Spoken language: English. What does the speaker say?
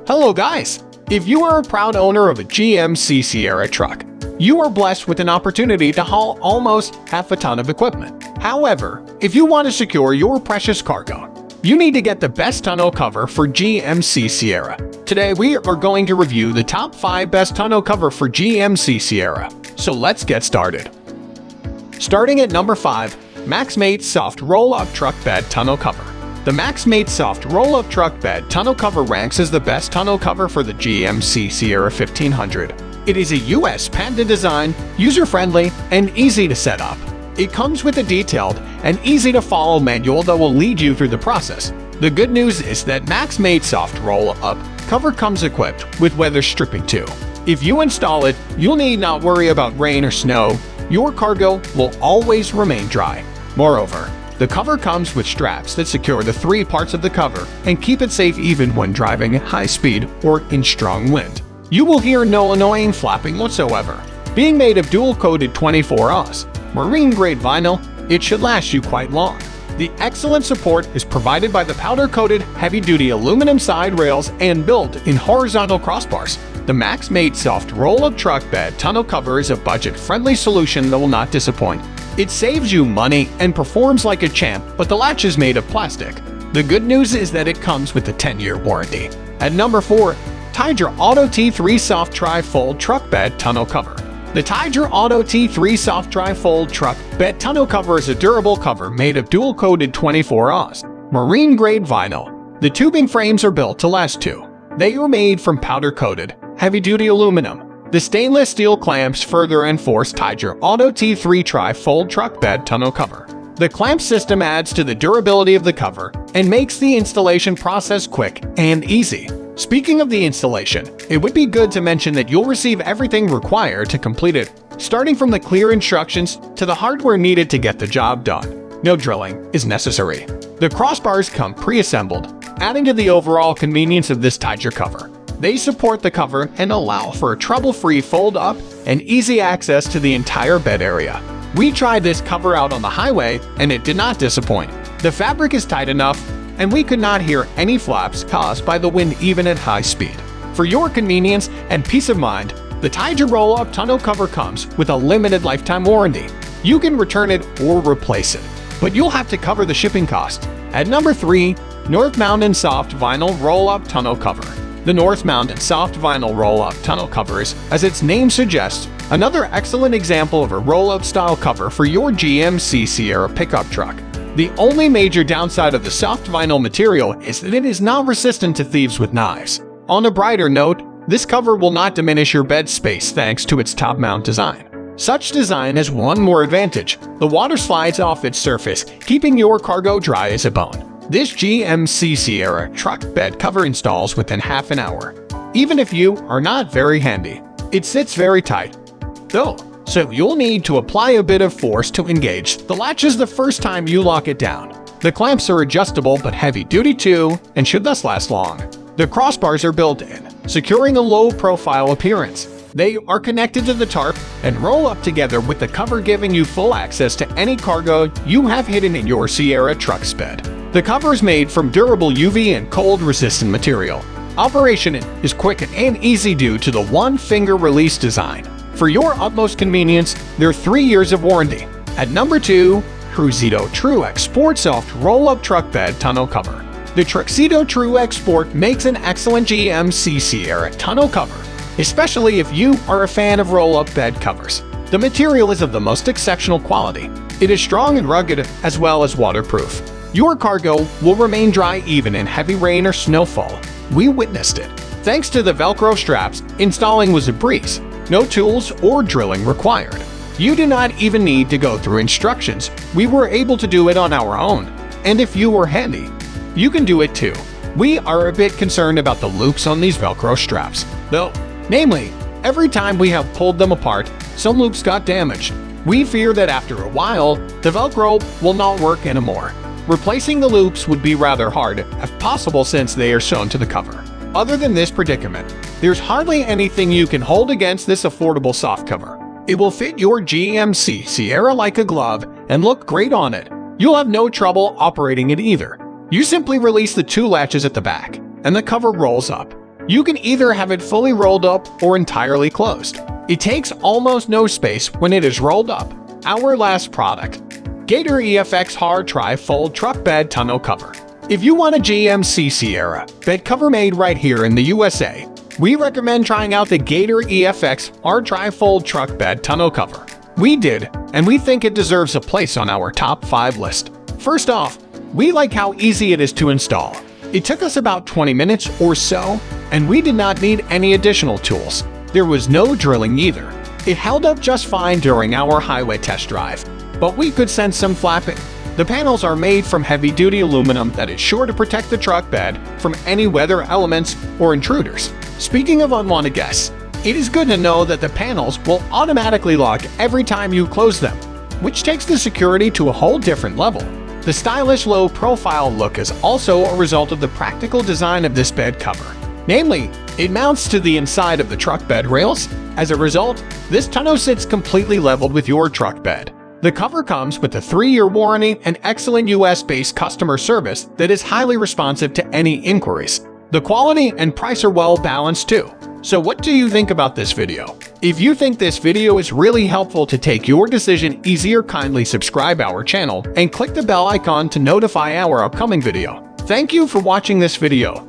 Hello guys! If you are a proud owner of a GMC Sierra truck, you are blessed with an opportunity to haul almost half a ton of equipment. However, if you want to secure your precious cargo, you need to get the best tonneau cover for GMC Sierra. Today we are going to review the top 5 best tonneau cover for GMC Sierra. So let's get started. Starting at number 5, MaxMate Soft Roll-Up Truck Bed Tonneau Cover. The MaxMate Soft Roll-Up Truck Bed Tonneau Cover ranks as the best tonneau cover for the GMC Sierra 1500. It is a US patented design, user-friendly, and easy to set up. It comes with a detailed and easy-to-follow manual that will lead you through the process. The good news is that MaxMate Soft Roll-Up cover comes equipped with weather stripping too. If you install it, you'll need not worry about rain or snow. Your cargo will always remain dry. Moreover, the cover comes with straps that secure the 3 parts of the cover and keep it safe even when driving at high speed or in strong wind. You will hear no annoying flapping whatsoever. Being made of dual-coated 24-Oz marine-grade vinyl, it should last you quite long. The excellent support is provided by the powder-coated heavy-duty aluminum side rails and built-in horizontal crossbars. The MaxMate Soft Roll-Up Truck Bed Tonneau Cover is a budget-friendly solution that will not disappoint. It saves you money and performs like a champ, but the latch is made of plastic. The good news is that it comes with a 10-year warranty. At number 4, Tiger Auto T3 Soft Tri-Fold Truck Bed Tonneau Cover. The Tiger Auto T3 Soft Tri-Fold Truck Bed Tonneau Cover is a durable cover made of dual-coated 24-Oz marine-grade vinyl. The tubing frames are built to last too. They are made from powder-coated, heavy-duty aluminum. The stainless steel clamps further enforce Tiger Auto T3 Tri-Fold Truck Bed Tonneau Cover. The clamp system adds to the durability of the cover and makes the installation process quick and easy. Speaking of the installation, it would be good to mention that you'll receive everything required to complete it, starting from the clear instructions to the hardware needed to get the job done. No drilling is necessary. The crossbars come pre-assembled, adding to the overall convenience of this Tiger cover. They support the cover and allow for a trouble-free fold-up and easy access to the entire bed area. We tried this cover out on the highway and it did not disappoint. The fabric is tight enough and we could not hear any flaps caused by the wind even at high speed. For your convenience and peace of mind, the Tiger Roll-Up Tonneau Cover comes with a limited lifetime warranty. You can return it or replace it, but you'll have to cover the shipping cost. At number 3, North Mountain Soft Vinyl Roll-Up Tonneau Cover. The North Mountain Soft Vinyl Roll-Up Tonneau Cover is, as its name suggests, another excellent example of a roll-up style cover for your GMC Sierra pickup truck. The only major downside of the soft vinyl material is that it is not resistant to thieves with knives. On a brighter note, this cover will not diminish your bed space thanks to its top mount design. Such design has one more advantage: the water slides off its surface, keeping your cargo dry as a bone. This GMC Sierra truck bed cover installs within half an hour. Even if you are not very handy, it sits very tight, though, so you'll need to apply a bit of force to engage the latches the first time you lock it down. The clamps are adjustable but heavy-duty too, and should thus last long. The crossbars are built in, securing a low-profile appearance. They are connected to the tarp and roll up together with the cover giving you full access to any cargo you have hidden in your Sierra truck's bed. The cover is made from durable UV and cold-resistant material. Operation is quick and easy due to the one-finger release design. For your utmost convenience, there are 3 years of warranty. At number 2, Truxedo TruX Sport Soft Roll-Up Truck Bed Tonneau Cover. The Truxedo TruX Sport makes an excellent GMC Sierra tonneau cover, especially if you are a fan of roll-up bed covers. The material is of the most exceptional quality. It is strong and rugged as well as waterproof. Your cargo will remain dry even in heavy rain or snowfall. We witnessed it. Thanks to the Velcro straps, installing was a breeze. No tools or drilling required. You do not even need to go through instructions. We were able to do it on our own. And if you were handy, you can do it too. We are a bit concerned about the loops on these Velcro straps, though. Namely, every time we have pulled them apart, some loops got damaged. We fear that after a while, the Velcro will not work anymore. Replacing the loops would be rather hard, if possible, since they are sewn to the cover. Other than this predicament, there's hardly anything you can hold against this affordable soft cover. It will fit your GMC Sierra like a glove and look great on it. You'll have no trouble operating it either. You simply release the 2 latches at the back, and the cover rolls up. You can either have it fully rolled up or entirely closed. It takes almost no space when it is rolled up. Our last product, Gator EFX Hard Tri-Fold Truck Bed Tonneau Cover. If you want a GMC Sierra bed cover made right here in the USA, we recommend trying out the Gator EFX Hard Tri-Fold Truck Bed Tonneau Cover. We did, and we think it deserves a place on our top 5 list. First off, we like how easy it is to install. It took us about 20 minutes or so, and we did not need any additional tools. There was no drilling either. It held up just fine during our highway test drive, but we could sense some flapping. The panels are made from heavy-duty aluminum that is sure to protect the truck bed from any weather elements or intruders. Speaking of unwanted guests, it is good to know that the panels will automatically lock every time you close them, which takes the security to a whole different level. The stylish low-profile look is also a result of the practical design of this bed cover. Namely, it mounts to the inside of the truck bed rails. As a result, this tonneau sits completely leveled with your truck bed. The cover comes with a 3-year warranty and excellent US-based customer service that is highly responsive to any inquiries. The quality and price are well balanced too. So what do you think about this video? If you think this video is really helpful to take your decision easier, kindly subscribe our channel and click the bell icon to notify our upcoming video. Thank you for watching this video.